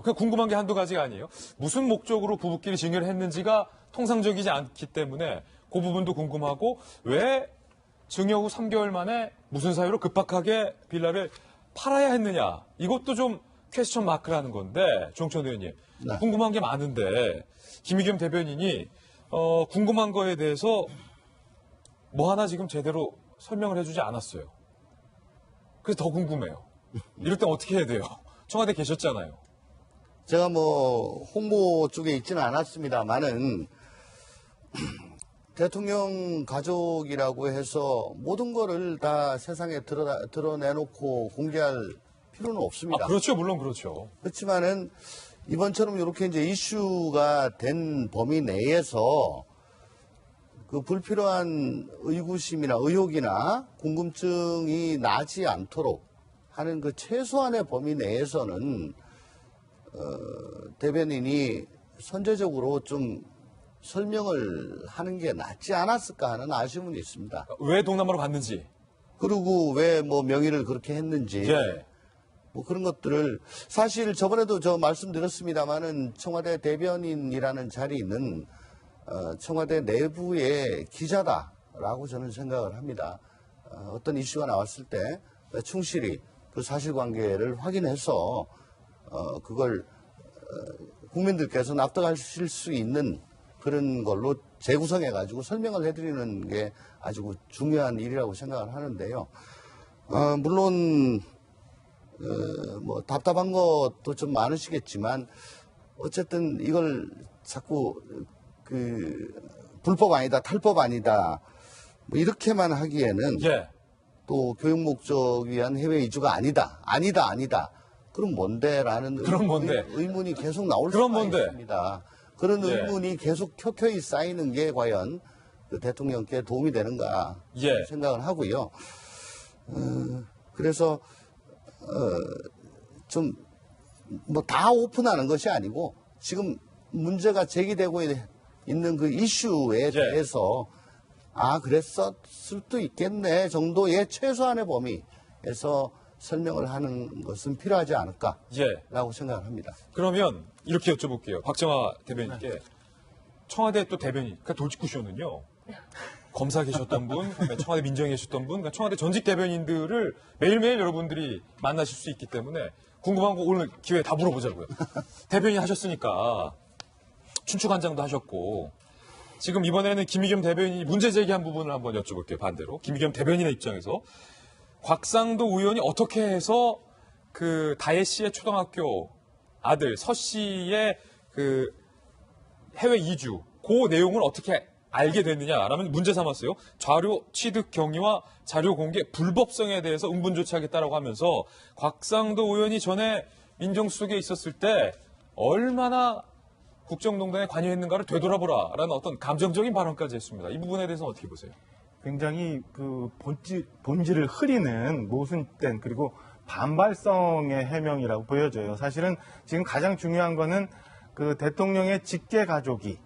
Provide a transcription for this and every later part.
그냥 궁금한 게 한두 가지가 아니에요. 무슨 목적으로 부부끼리 증여를 했는지가 통상적이지 않기 때문에 그 부분도 궁금하고 왜 증여 후 3개월 만에 무슨 사유로 급박하게 빌라를 팔아야 했느냐. 이것도 좀 퀘스천 마크라는 건데 조영천 의원님. 네. 궁금한 게 많은데 김의겸 대변인이 궁금한 거에 대해서 뭐 하나 지금 제대로 설명을 해주지 않았어요. 그래서 더 궁금해요. 이럴 땐 어떻게 해야 돼요? 청와대 계셨잖아요. 제가 뭐 홍보 쪽에 있지는 않았습니다만은 대통령 가족이라고 해서 모든 거를 다 세상에 드러내놓고 공개할 필요는 없습니다. 아, 그렇죠. 물론 그렇죠. 그렇지만은 이번처럼 이렇게 이제 이슈가 된 범위 내에서 그 불필요한 의구심이나 의혹이나 궁금증이 나지 않도록 하는 그 최소한의 범위 내에서는 대변인이 선제적으로 좀 설명을 하는 게 낫지 않았을까 하는 아쉬움은 있습니다. 왜 동남아로 갔는지. 그리고 왜 뭐 명의를 그렇게 했는지. 예. 뭐 그런 것들을 사실 저번에도 저 말씀드렸습니다만은 청와대 대변인이라는 자리는 청와대 내부의 기자다라고 저는 생각을 합니다. 어떤 이슈가 나왔을 때 충실히 그 사실관계를 확인해서 그걸 국민들께서 납득하실 수 있는 그런 걸로 재구성해가지고 설명을 해드리는 게 아주 중요한 일이라고 생각을 하는데요. 물론 뭐 답답한 것도 좀 많으시겠지만 어쨌든 이걸 자꾸 그 불법 아니다, 탈법 아니다 뭐 이렇게만 하기에는 예. 또 교육 목적 위한 해외 이주가 아니다. 그럼 뭔데라는 그럼 뭔데? 의문이 계속 나올 그럼 수가 뭔데? 있습니다. 그런 예. 의문이 계속 켜켜이 쌓이는 게 과연 그 대통령께 도움이 되는가 예. 생각을 하고요. 그래서 좀 뭐 다 오픈하는 것이 아니고 지금 문제가 제기되고 있는 그 이슈에 대해서 그랬었을 수도 있겠네 정도의 최소한의 범위에서 설명을 하는 것은 필요하지 않을까라고 생각을 합니다. 그러면 이렇게 여쭤볼게요. 박정화 대변인께. 청와대 또 대변인, 그러니까 도직구쇼는요. 검사 계셨던 분, 그다음에 청와대 민정에 계셨던 분, 그러니까 청와대 전직 대변인들을 매일매일 여러분들이 만나실 수 있기 때문에 궁금한 거 오늘 기회에 다 물어보자고요. 대변인 하셨으니까 춘추관장도 하셨고 지금 이번에는 김의겸 대변인이 문제 제기한 부분을 한번 여쭤볼게요. 반대로. 김의겸 대변인의 입장에서 곽상도 의원이 어떻게 해서 그 다혜 씨의 초등학교 아들 서 씨의 그 해외 이주 그 내용을 어떻게 알게 됐느냐라면 문제 삼았어요. 자료 취득 경위와 자료 공개 불법성에 대해서 응분 조치하겠다라고 하면서 곽상도 의원이 전에 민정수석에 있었을 때 얼마나 국정농단에 관여했는가를 되돌아보라라는 어떤 감정적인 발언까지 했습니다. 이 부분에 대해서는 어떻게 보세요? 굉장히 그 본질을 흐리는 모순된 그리고 반발성의 해명이라고 보여져요. 사실은 지금 가장 중요한 거는 그 대통령의 직계 가족이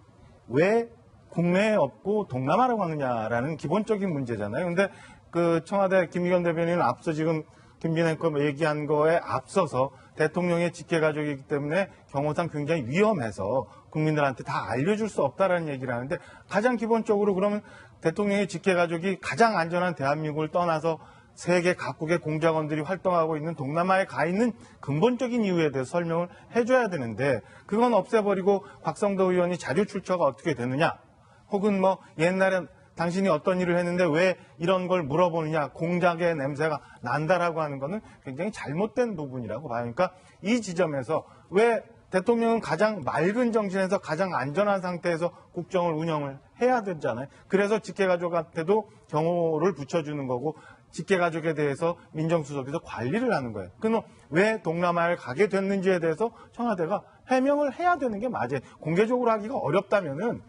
왜 국내에 없고 동남아로 가느냐라는 기본적인 문제잖아요. 근데 그 청와대 김의겸 대변인은 앞서 지금 김빈앵커 얘기한 거에 앞서서 대통령의 직계 가족이기 때문에 경호상 굉장히 위험해서 국민들한테 다 알려줄 수 없다라는 얘기를 하는데 가장 기본적으로 그러면 대통령의 직계 가족이 가장 안전한 대한민국을 떠나서 세계 각국의 공작원들이 활동하고 있는 동남아에 가 있는 근본적인 이유에 대해서 설명을 해줘야 되는데 그건 없애버리고 곽상도 의원이 자료 출처가 어떻게 되느냐 혹은 뭐 옛날에 당신이 어떤 일을 했는데 왜 이런 걸 물어보느냐 공작의 냄새가 난다라고 하는 거는 굉장히 잘못된 부분이라고 봐요. 그러니까 이 지점에서 왜 대통령은 가장 맑은 정신에서 가장 안전한 상태에서 국정을 운영을 해야 되잖아요. 그래서 직계가족한테도 경호를 붙여주는 거고 직계가족에 대해서 민정수석에서 관리를 하는 거예요. 그럼 왜 동남아를 가게 됐는지에 대해서 청와대가 해명을 해야 되는 게 맞아요. 공개적으로 하기가 어렵다면은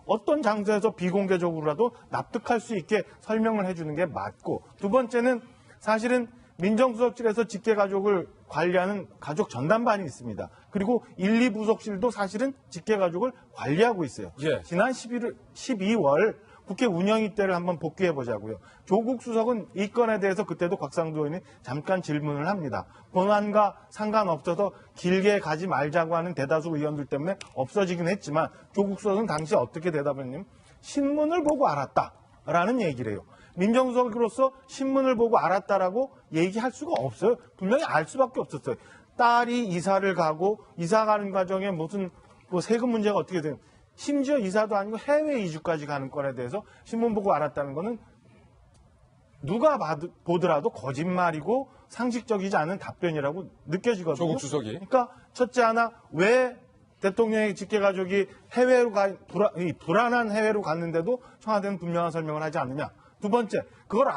어떤 장소에서 비공개적으로라도 납득할 수 있게 설명을 해주는 게 맞고 두 번째는 사실은 민정수석실에서 직계가족을 관리하는 가족 전담반이 있습니다. 그리고 1, 2부속실도 사실은 직계가족을 관리하고 있어요. 예. 지난 12월 국회 운영위 때를 한번 복귀해 보자고요. 조국 수석은 이 건에 대해서 그때도 곽상도 의원이 잠깐 질문을 합니다. 본안과 상관없어서 길게 가지 말자고 하는 대다수 의원들 때문에 없어지긴 했지만 조국 수석은 당시 어떻게 대답했냐면 신문을 보고 알았다라는 얘기를 해요. 민정수석으로서 신문을 보고 알았다라고 얘기할 수가 없어요. 분명히 알 수밖에 없었어요. 딸이 이사를 가고 이사 가는 과정에 무슨 뭐 세금 문제가 어떻게 되는 심지어 이사도 아니고 해외 이주까지 가는 건에 대해서 신문 보고 알았다는 거는 누가 보더라도 거짓말이고 상식적이지 않은 답변이라고 느껴지거든요. 조국 수석이. 그러니까 첫째 하나 왜 대통령의 직계가족이 해외로 불안한 해외로 갔는데도 청와대는 분명한 설명을 하지 않느냐. 두 번째, 그걸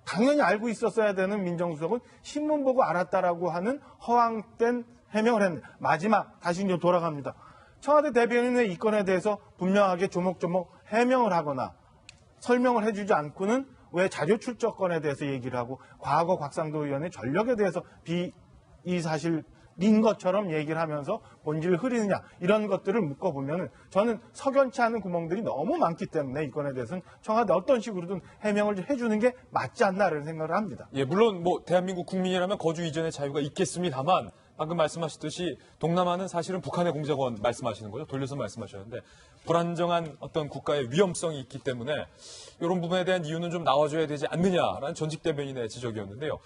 당연히 알고 있었어야 되는 민정수석은 신문 보고 알았다라고 하는 허황된 해명을 했는데 마지막 다시 이제 돌아갑니다. 청와대 대변인의 이 건에 대해서 분명하게 조목조목 해명을 하거나 설명을 해주지 않고는 왜 자료 출처 건에 대해서 얘기를 하고 과거 곽상도 의원의 전력에 대해서 이 사실인 것처럼 얘기를 하면서 본질을 흐리느냐 이런 것들을 묶어보면 저는 석연치 않은 구멍들이 너무 많기 때문에 이 건에 대해서는 청와대 어떤 식으로든 해명을 해주는 게 맞지 않나라는 생각을 합니다. 예, 물론 뭐 대한민국 국민이라면 거주 이전의 자유가 있겠습니다만 방금 말씀하셨듯이 동남아는 사실은 북한의 공작원 말씀하시는 거죠. 돌려서 말씀하셨는데 불안정한 어떤 국가의 위험성이 있기 때문에 이런 부분에 대한 이유는 좀 나와줘야 되지 않느냐라는 전직 대변인의 지적이었는데요.